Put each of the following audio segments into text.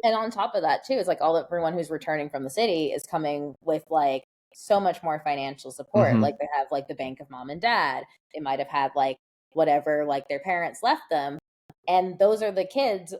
And on top of that too, is like everyone who's returning from the city is coming with like so much more financial support. Hmm. Like they have like the bank of mom and dad. They might have had like whatever like their parents left them. And those are the kids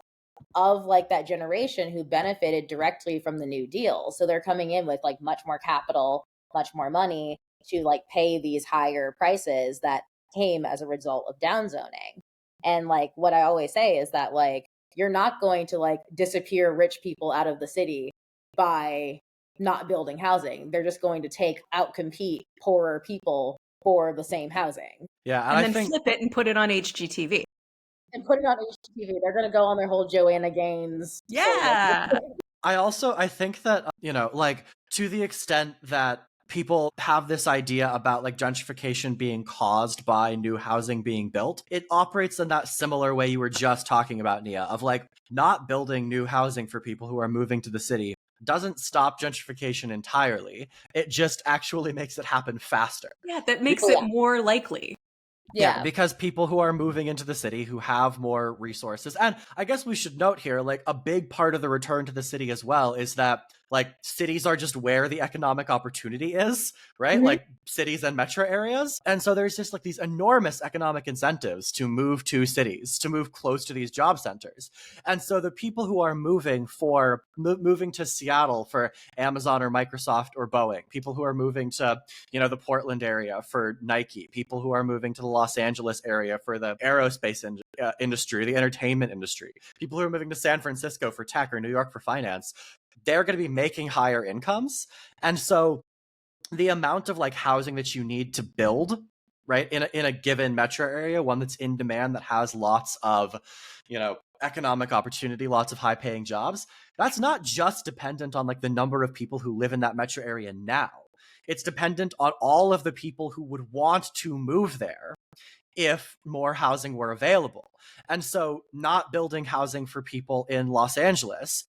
of like that generation who benefited directly from the New Deal. So they're coming in with like much more capital, much more money to like pay these higher prices that came as a result of downzoning. And like what I always say is that like you're not going to like disappear rich people out of the city by not building housing. They're just going to take out compete poorer people for the same housing Yeah, and And I then think flip it and put it on HGTV. and put it on HGTV. They're going to go on their whole Joanna Gaines service. Yeah. I think that, like, to the extent that people have this idea about like gentrification being caused by new housing being built, it operates in that similar way you were just talking about, Nia, of like not building new housing for people who are moving to the city doesn't stop gentrification entirely. It just actually makes it happen faster. Yeah, that makes it more likely. Yeah, Yeah. because people who are moving into the city who have more resources. And I guess we should note here, like, a big part of the return to the city as well is that, like, cities are just where the economic opportunity is, right? Mhm. Like, cities and metro areas. And so there's just, like, these enormous economic incentives to move to cities, to move close to these job centers. And so the people who are moving to Seattle for Amazon or Microsoft or Boeing, people who are moving to, the Portland area for Nike, people who are moving to the Los Angeles area for the aerospace industry, the entertainment industry, people who are moving to San Francisco for tech or New York for finance, they're going to be making higher incomes. And so the amount of like housing that you need to build, right, in a given metro area, one that's in demand, that has lots of, economic opportunity, lots of high paying jobs, that's not just dependent on like the number of people who live in that metro area now. It's dependent on all of the people who would want to move there if more housing were available. And so not building housing for people in Los Angeles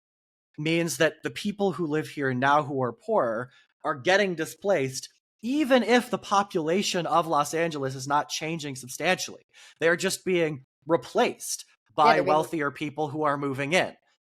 means that the people who live here now who are poorer are getting displaced, even if the population of Los Angeles is not changing substantially. They're just being replaced Yeah, by they're being wealthier people who are moving in.